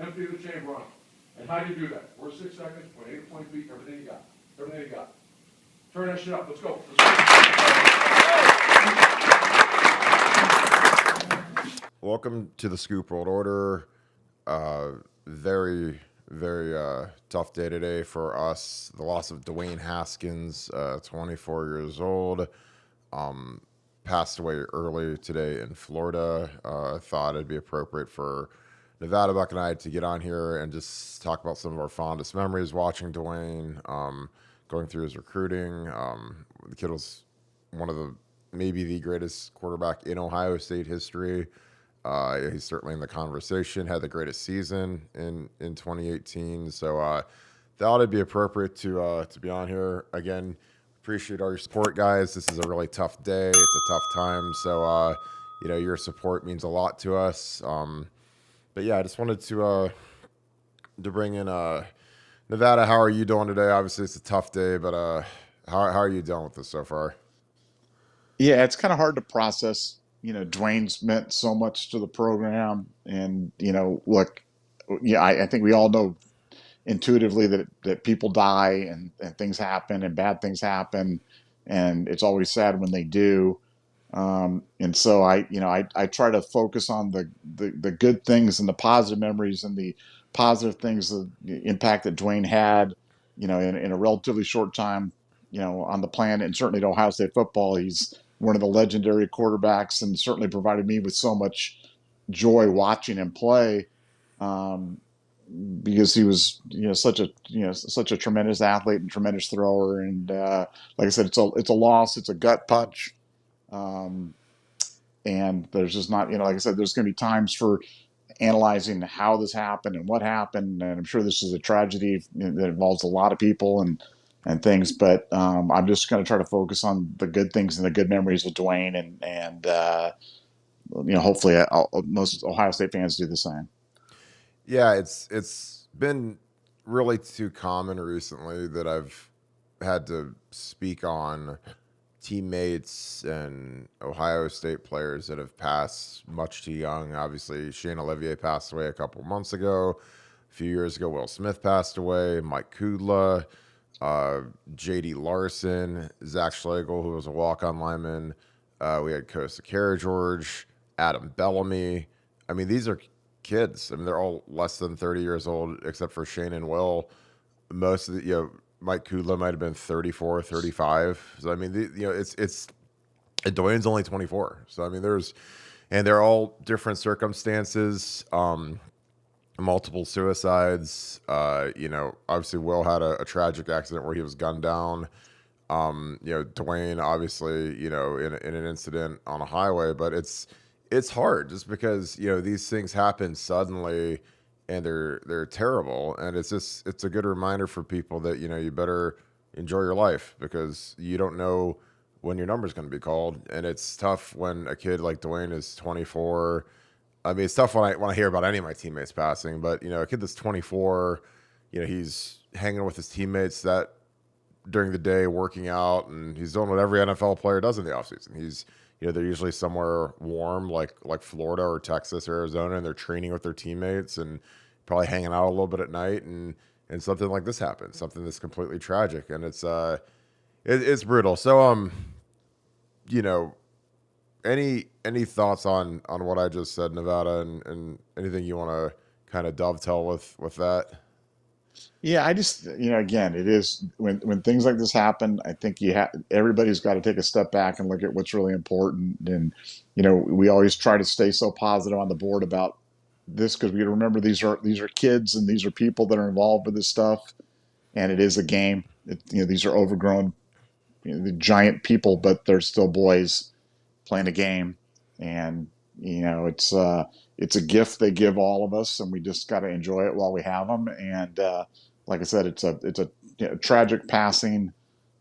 Empty the chamber on them. And how do you do that? First 6 seconds, point A to point B, everything you got. Everything you got. Turn that shit up. Let's go. Welcome to the Scoop World Order. Very, very tough day today for us. The loss of Dwayne Haskins, 24 years old, passed away early today in Florida. I thought it'd be appropriate for Nevadabuck and I to get on here and just talk about some of our fondest memories watching Dwayne, going through his recruiting. The kid was one of maybe the greatest quarterback in Ohio State history. He's certainly in the conversation, had the greatest season in 2018. So thought it'd be appropriate to be on here. Again, appreciate all your support, guys. This is a really tough day. It's a tough time. So, your support means a lot to us. But yeah, I just wanted to bring in Nevada. How are you doing today? Obviously, it's a tough day, but how are you dealing with this so far? Yeah, it's kind of hard to process. Dwayne's meant so much to the program, and look, yeah, I think we all know intuitively that people die and things happen and bad things happen, and it's always sad when they do. And so I try to focus on the good things and the positive memories and the positive things, the impact that Dwayne had, in a relatively short time, on the planet, and certainly to Ohio State football. He's one of the legendary quarterbacks and certainly provided me with so much joy watching him play. Um, because he was, such a tremendous athlete and tremendous thrower. And like I said, it's a loss. It's a gut punch. Um, and there's just not, like I said, there's going to be times for analyzing how this happened and what happened. And I'm sure this is a tragedy that involves a lot of people and things, but I'm just going to try to focus on the good things and the good memories of Dwayne, and hopefully most Ohio State fans do the same. Yeah, it's been really too common recently that I've had to speak on teammates and Ohio State players that have passed much too young. Obviously, Shane Olivier passed away a couple months ago. A few years ago, Will Smith passed away. Mike Kudla, J.D. Larson, Zach Schlegel, who was a walk-on lineman. We had Kosa George, Adam Bellamy. I mean, these are kids. I mean, they're all less than 30 years old, except for Shane and Will. Most of the, Mike Kudla might have been 34, 35. So, I mean, Dwayne's only 24. So, I mean, and they're all different circumstances, multiple suicides. Obviously Will had a tragic accident where he was gunned down. Dwayne, obviously, in an incident on a highway, but it's hard just because, these things happen suddenly and they're terrible. And it's a good reminder for people that, you better enjoy your life because you don't know when your number's going to be called. And it's tough when a kid like Dwayne is 24. I mean, it's tough when I hear about any of my teammates passing, but, a kid that's 24, he's hanging with his teammates that during the day, working out, and he's doing what every NFL player does in the offseason. He's, they're usually somewhere warm, like Florida or Texas or Arizona, and they're training with their teammates and probably hanging out a little bit at night, and something like this happens, something that's completely tragic, and it's brutal. So, any thoughts on what I just said, Nevada, and anything you want to kind of dovetail with that? Yeah, I just, again, it is when things like this happen, I think everybody's got to take a step back and look at what's really important. And, we always try to stay so positive on the board about this because we remember these are kids and these are people that are involved with this stuff. And it is a game. These are overgrown, the giant people, but they're still boys playing a game. And, it's a gift they give all of us, and we just got to enjoy it while we have them. And like I said, it's a tragic passing,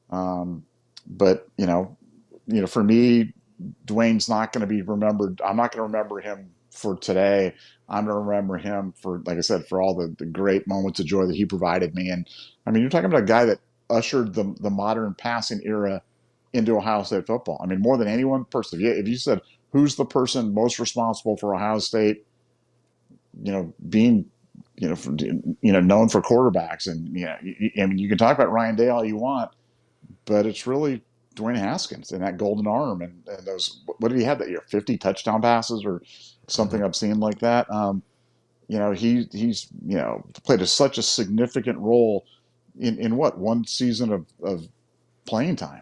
but for me, Dwayne's not going to be remembered. I'm not going to remember him for today. I'm going to remember him for, like I said, for all the great moments of joy that he provided me. And I mean, you're talking about a guy that ushered the modern passing era into Ohio State football. I mean, more than any one person. If you said who's the person most responsible for Ohio State, being known for quarterbacks. And I mean, you can talk about Ryan Day all you want, but it's really Dwayne Haskins and that golden arm and those. What did he have that year? 50 touchdown passes or something obscene like that. He's played such a significant role in what, one season of playing time,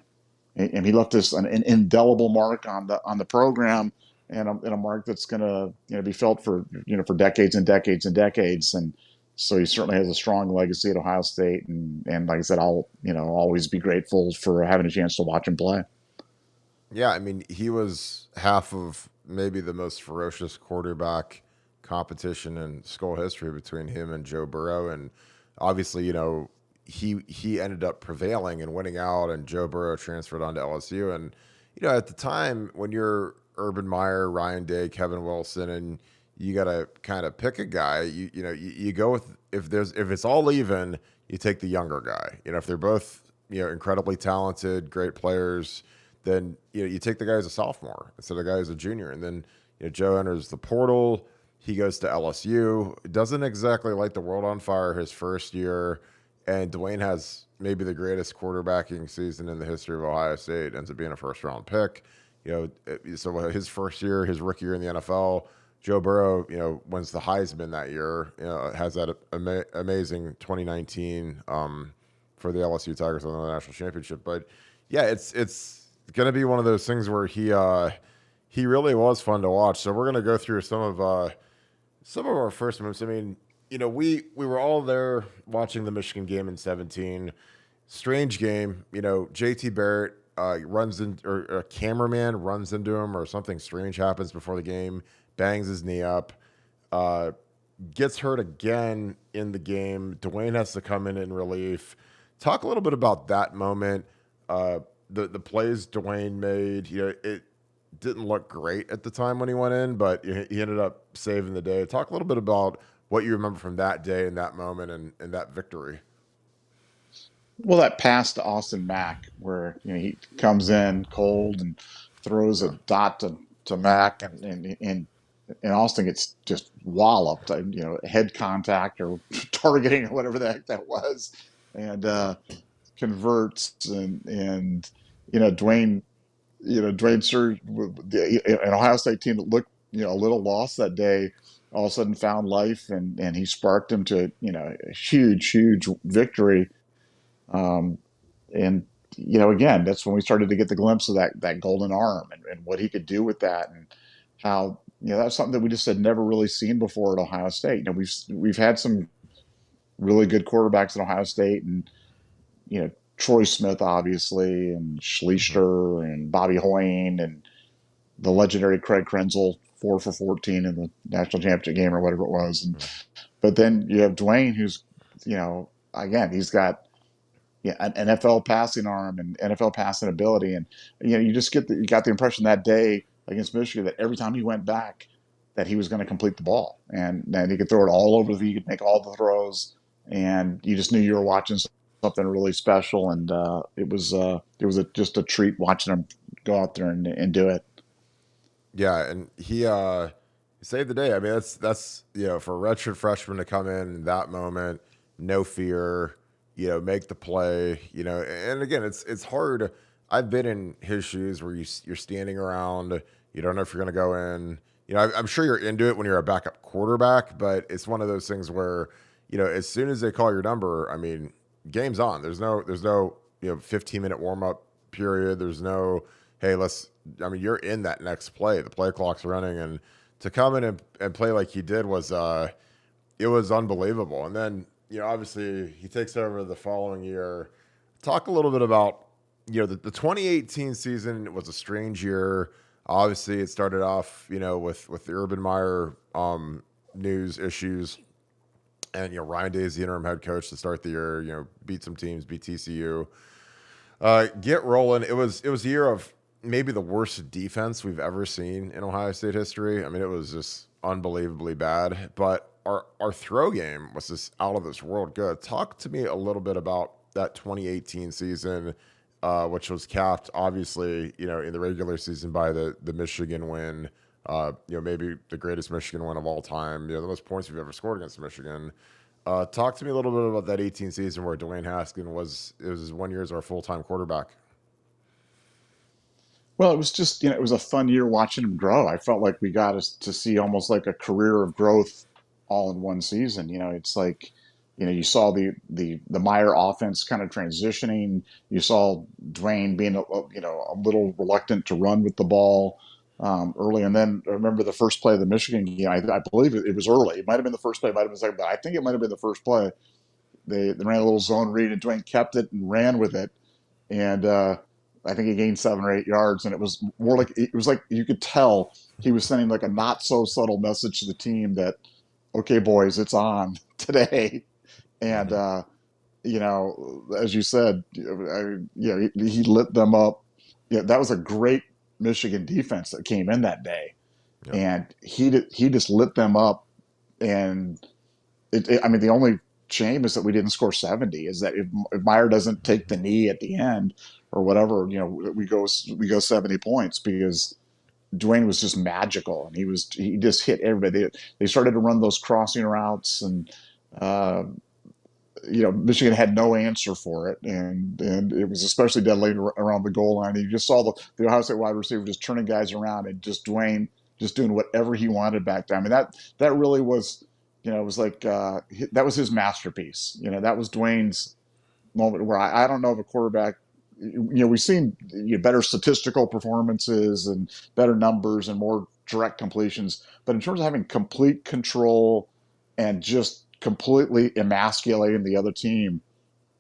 and he left an indelible mark on the program, and a mark that's going to be felt for for decades and decades and decades. And so he certainly has a strong legacy at Ohio State, and like I said, I'll always be grateful for having a chance to watch him play. Yeah, I mean, he was half of maybe the most ferocious quarterback competition in school history between him and Joe Burrow, and obviously, he ended up prevailing and winning out, and Joe Burrow transferred on to LSU. And at the time when you're Urban Meyer, Ryan Day, Kevin Wilson, and you got to kind of pick a guy, you go with, if it's all even, you take the younger guy. If they're both incredibly talented, great players, then you take the guy as a sophomore instead of the guy as a junior. And then Joe enters the portal. He goes to LSU. Doesn't exactly light the world on fire his first year. And Dwayne has maybe the greatest quarterbacking season in the history of Ohio State. Ends up being a first-round pick. So his first year, his rookie year in the NFL, Joe Burrow, wins the Heisman that year. Has that amazing 2019 for the LSU Tigers on the national championship. But yeah, it's going to be one of those things where he really was fun to watch. So we're going to go through some of our first moves. I mean, we were all there watching the Michigan game in 2017. Strange game. JT Barrett runs in, or a cameraman runs into him, or something strange happens before the game, bangs his knee up, gets hurt again in the game. Dwayne has to come in relief. Talk a little bit about that moment. The plays Dwayne made, it didn't look great at the time when he went in, but he ended up saving the day. Talk a little bit about what you remember from that day and that moment and that victory. Well, that pass to Austin Mack, where he comes in cold and throws a dot to Mack, and Austin gets just walloped, head contact or targeting or whatever the heck that was, and converts, and Dwayne, Dwayne Surge, an Ohio State team that looked a little lost that day, all of a sudden found life, and he sparked them to a huge victory. Um, and again, that's when we started to get the glimpse of that golden arm and what he could do with that, and how that's something that we just had never really seen before at Ohio State. We've had some really good quarterbacks at Ohio State, and Troy Smith obviously, and Schleicher and Bobby Hoying, and the legendary Craig Krenzel, 4 for 14 in the national championship game or whatever it was. But then you have Dwayne, who's again, he's got an NFL passing arm and NFL passing ability, and you just you got the impression that day against Michigan that every time he went back, that he was going to complete the ball, and then he could throw it all over the field, he could make all the throws, and you just knew you were watching something really special. And it was just a treat watching him go out there and do it. Yeah, and he saved the day. I mean, that's for a redshirt freshman to come in that moment, no fear, make the play, and again, it's hard. I've been in his shoes where you're standing around, you don't know if you're going to go in. I'm sure you're into it when you're a backup quarterback, but it's one of those things where, as soon as they call your number, I mean, game's on. There's no 15-minute warm up period. There's no, hey, you're in that next play. The play clock's running, and to come in and play like he did was it was unbelievable. And then, obviously he takes over the following year. Talk a little bit about, the 2018 season was a strange year. Obviously it started off, with the Urban Meyer news issues, and Ryan Day is the interim head coach to start the year, beat some teams, beat TCU. Get rolling. It was a year of maybe the worst defense we've ever seen in Ohio State history. I mean, it was just unbelievably bad, but our throw game was just out of this world good. Talk to me a little bit about that 2018 season, which was capped, obviously, in the regular season by the Michigan win. Maybe the greatest Michigan win of all time, the most points we've ever scored against Michigan. Talk to me a little bit about that 18 season where Dwayne Haskins it was his 1 year as our full-time quarterback. Well, it was just, it was a fun year watching him grow. I felt like we got to see almost like a career of growth all in one season. It's like, you saw the Meyer offense kind of transitioning. You saw Dwayne being a little reluctant to run with the ball early. And then I remember the first play of the Michigan game. I believe it was early. It might have been the first play, it might have been the second, but I think it might have been the first play. They ran a little zone read, and Dwayne kept it and ran with it, and I think he gained 7 or 8 yards, and it was like you could tell he was sending like a not so subtle message to the team that, okay, boys, it's on today. And Mm-hmm. as you said, he lit them up. Yeah, that was a great Michigan defense that came in that day, Yep. and he just lit them up. And I mean, the only shame is that we didn't score 70. Is that if Meyer doesn't take the knee at the end or whatever, we go 70 points because Dwayne was just magical, and he just hit everybody. They started to run those crossing routes, and uh, Michigan had no answer for it, and it was especially deadly around the goal line. You just saw the Ohio State wide receiver just turning guys around, and just Dwayne just doing whatever he wanted back then. I mean, that really was, it was like that was his masterpiece. That was Dwayne's moment where I don't know if a quarterback. We've seen better statistical performances and better numbers and more direct completions, but in terms of having complete control and just completely emasculating the other team,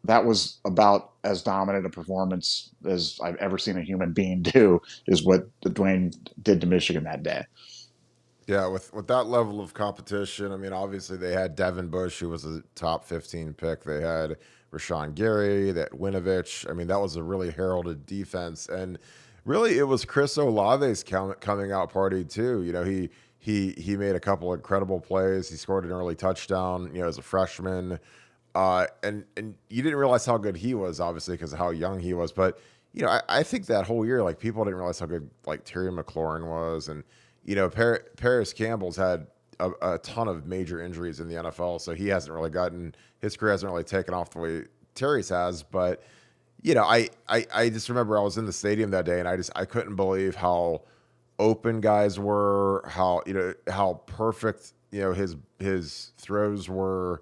that was about as dominant a performance as I've ever seen a human being do. Is what Dwayne did to Michigan that day. Yeah, with that level of competition, I mean, obviously they had Devin Bush, who was a top 15 pick. They had Rashawn Gary, that Winovich. I mean, that was a really heralded defense, and really it was Chris Olave's coming out party too. He made a couple of incredible plays. He scored an early touchdown, as a freshman, and you didn't realize how good he was, obviously, because of how young he was. But I think that whole year, like people didn't realize how good like Terry McLaurin was, and Paris Campbell's had a ton of major injuries in the NFL, so he hasn't really his career hasn't really taken off the way Terry's has. But I just remember I was in the stadium that day, and I couldn't believe how open guys were, how perfect his throws were.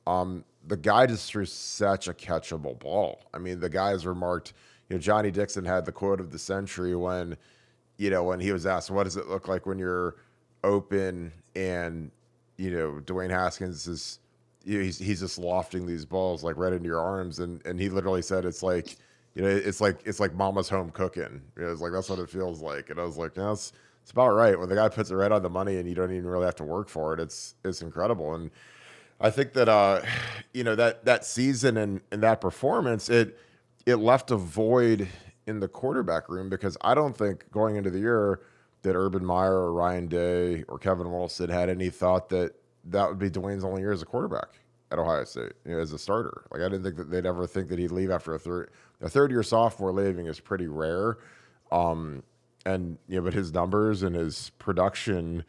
The guy just threw such a catchable ball. I mean, the guys were marked. Johnny Dixon had the quote of the century when he was asked, what does it look like when you're open and, Dwayne Haskins is, he's just lofting these balls like right into your arms. And he literally said, it's like, it's like mama's home cooking. It's like, that's what it feels like. And I was like, it's about right. When the guy puts it right on the money and you don't even really have to work for it, it's incredible. And I think that, that season and that performance, it left a void in the quarterback room, because I don't think going into the year that Urban Meyer or Ryan Day or Kevin Wilson had any thought that would be Dwayne's only year as a quarterback at Ohio State, as a starter. Like, I didn't think that they'd ever think that he'd leave after a third year sophomore. Leaving is pretty rare. And but his numbers and his production,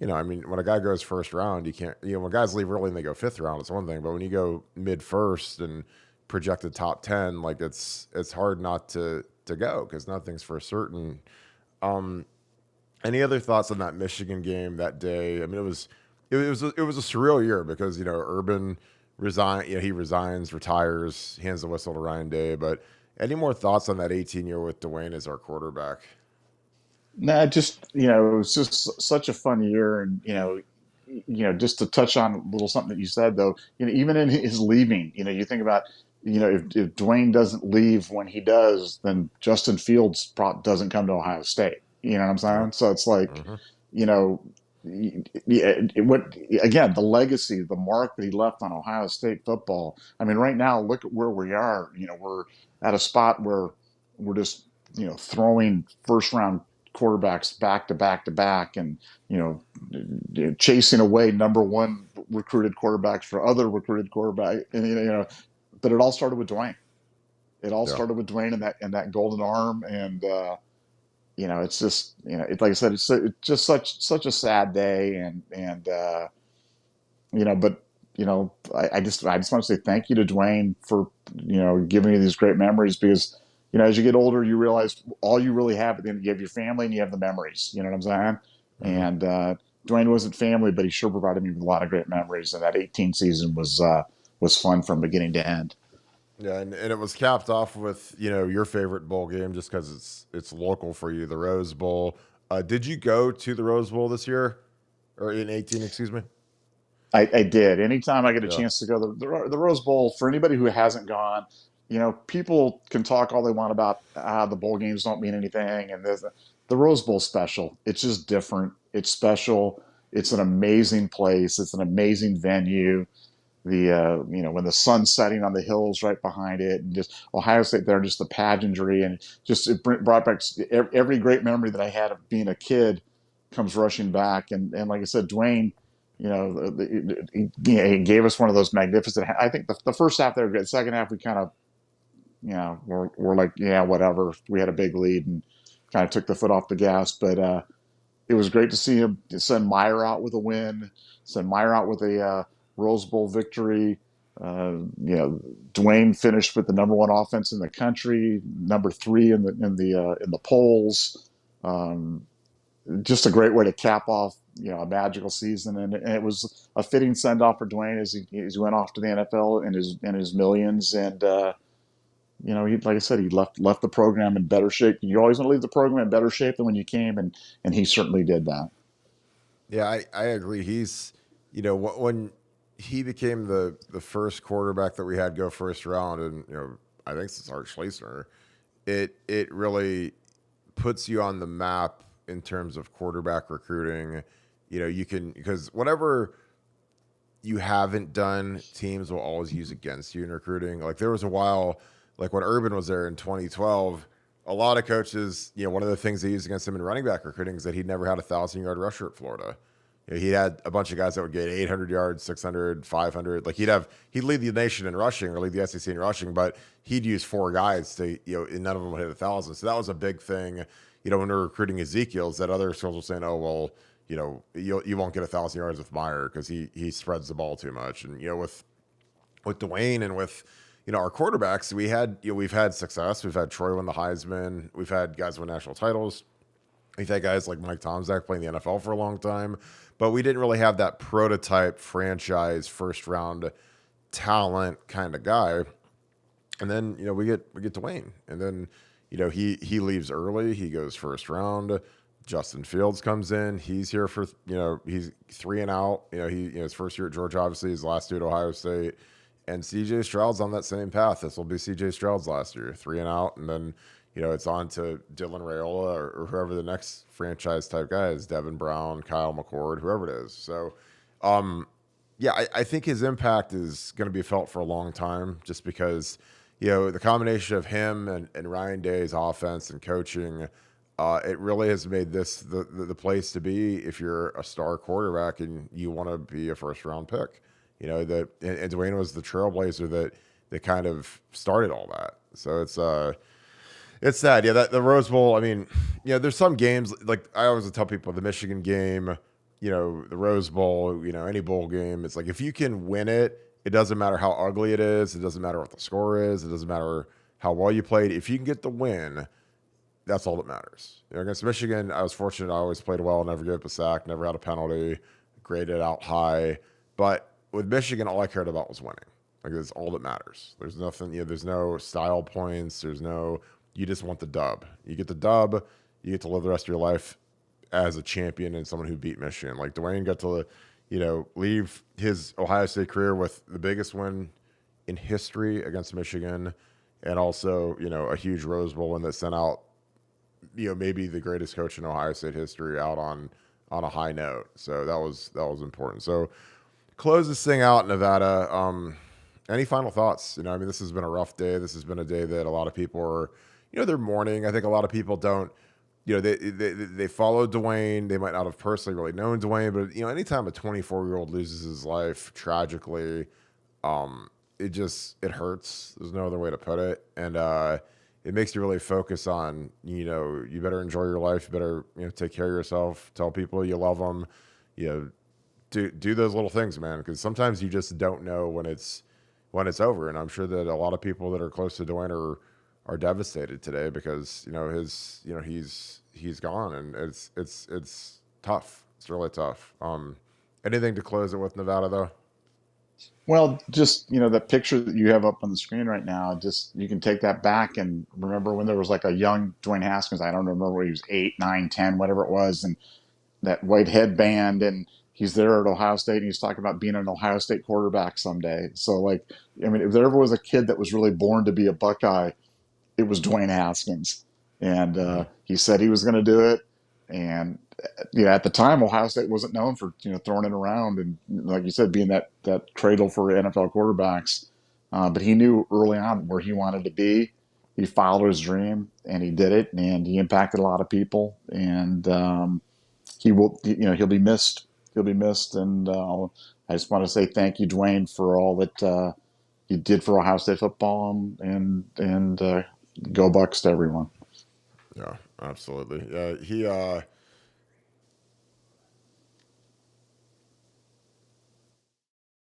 I mean, when a guy goes first round, you can't, when guys leave early and they go fifth round, it's one thing, but when you go mid first and projected top 10, like it's hard not to go, because nothing's for certain. Any other thoughts on that Michigan game that day? I mean, it was a surreal year, because Urban resigned. He resigns, retires, hands the whistle to Ryan Day. But any more thoughts on that 18 year with Dwayne as our quarterback? No, just it was just such a fun year, and just to touch on a little something that you said though, even in his leaving, you think about, if Dwayne doesn't leave when he does, then Justin Fields doesn't come to Ohio State. You know what I'm Yep. saying? So it's like, Mm-hmm. you know, what again, the legacy, the mark that he left on Ohio State football. I mean, right now, look at where we are. We're at a spot where we're just throwing first round quarterbacks back to back to back, and you chasing away number one recruited quarterbacks for other recruited quarterback. And but it all started with Dwayne. It all Yeah. started with Dwayne and that golden arm, and it's just, like I said, it's just such a sad day, but I just want to say thank you to Dwayne for giving me these great memories, because as you get older you realize all you really have at the end, you have your family and you have the memories. You know what I'm saying? Mhm. And Dwayne wasn't family, but he sure provided me with a lot of great memories, and that 18 season was fun from beginning to end. Yeah, and it was capped off with your favorite bowl game just because it's local for you, the Rose Bowl. Did you go to the Rose Bowl this year or in 18? Excuse me. I did. Anytime I get a Yeah. chance to go, the Rose Bowl, for anybody who hasn't gone, people can talk all they want about the bowl games don't mean anything, and the Rose Bowl special. It's just different. It's special. It's an amazing place. It's an amazing venue. When the sun's setting on the hills right behind it, and just Ohio State there, just the pageantry, and just it brought back every great memory that I had of being a kid comes rushing back. And like I said, Dwayne, he gave us one of those magnificent. I think the first half there, the second half we kind of, we're like, yeah, whatever. We had a big lead and kind of took the foot off the gas, but it was great to see him send Meyer out with a win, send Meyer out with a Rose Bowl victory. Dwayne finished with the number one offense in the country, number three in the polls. Um, just a great way to cap off a magical season, and it was a fitting send off for Dwayne as he went off to the NFL and his millions. And like I said, he left the program in better shape. You always want to leave the program in better shape than when you came, and he certainly did that. Yeah, I agree. He's, when he became the first quarterback that we had go first round, and I think it's Art Schleisner. It really puts you on the map in terms of quarterback recruiting. You can, because whatever you haven't done, teams will always use against you in recruiting. Like there was a while, like when Urban was there in 2012, a lot of coaches, one of the things they used against him in running back recruiting is that he'd never had a 1,000-yard rusher at Florida. He had a bunch of guys that would get 800 yards, 600, 500. Like he'd lead the nation in rushing or lead the SEC in rushing, but he'd use four guys to, and none of them would hit 1,000. So that was a big thing, when they're recruiting Ezekiel's, that other schools were saying, oh, well, you won't get 1,000 yards with Meyer because he spreads the ball too much. And, with Dwayne and with, our quarterbacks, we've had success. We've had Troy win the Heisman. We've had guys win national titles. We've had guys like Mike Tomczak playing the NFL for a long time, but we didn't really have that prototype franchise first round talent kind of guy. And then we get Dwayne, and then he leaves early. He goes first round. Justin Fields comes in. He's here for he's 3 and out. His first year at Georgia, obviously his last year at Ohio State, and C.J. Stroud's on that same path. This will be C.J. Stroud's last year, 3 and out, and then it's on to Dylan Raiola or whoever the next franchise type guy is, Devin Brown, Kyle McCord, whoever it is. So, yeah, I think his impact is going to be felt for a long time, just because the combination of him and Ryan Day's offense and coaching. It really has made this the place to be if you're a star quarterback and you want to be a first round pick. And Dwayne was the trailblazer that kind of started all that. So it's sad. Yeah, that the Rose Bowl. I mean, there's some games like I always tell people the Michigan game, the Rose Bowl, any bowl game. It's like if you can win it, it doesn't matter how ugly it is. It doesn't matter what the score is. It doesn't matter how well you played. If you can get the win, that's all that matters. Against Michigan, I was fortunate. I always played well, never gave up a sack, never had a penalty, graded out high. But with Michigan, all I cared about was winning. Like that's all that matters. There's nothing. There's no style points. There's no. You just want the dub. You get the dub. You get to live the rest of your life as a champion and someone who beat Michigan. Like Dwayne got to, leave his Ohio State career with the biggest win in history against Michigan, and also a huge Rose Bowl win that sent out maybe the greatest coach in Ohio State history out on a high note. So that was important. So close this thing out, Nevada. Any final thoughts? I mean, this has been a rough day. This has been a day that a lot of people are, they're mourning. I think a lot of people don't, they follow Dwayne. They might not have personally really known Dwayne, but anytime a 24-year-old loses his life tragically, it hurts. There's no other way to put it. And it makes you really focus on, you better enjoy your life. You better, take care of yourself, tell people you love them, you know, do those little things, man. Cause sometimes you just don't know when it's over. And I'm sure that a lot of people that are close to Dwayne are devastated today because, he's gone, and it's tough. It's really tough. Anything to close it with, Nevada, though? Well, just that picture that you have up on the screen right now, just you can take that back and remember when there was like a young Dwayne Haskins. I don't remember, he was 8, 9, 10, whatever it was, and that white headband, and he's there at Ohio State, and he's talking about being an Ohio State quarterback someday. So, like, I mean, if there ever was a kid that was really born to be a Buckeye, it was Dwayne Haskins, and Mm-hmm. he said he was going to do it. And at the time, Ohio State wasn't known for throwing it around and, like you said, being that cradle for NFL quarterbacks. But he knew early on where he wanted to be. He followed his dream, and he did it, and he impacted a lot of people. And he will, he'll be missed. He'll be missed, and I just want to say thank you, Dwayne, for all that you did for Ohio State football, and go Bucks to everyone. Yeah, absolutely. Yeah,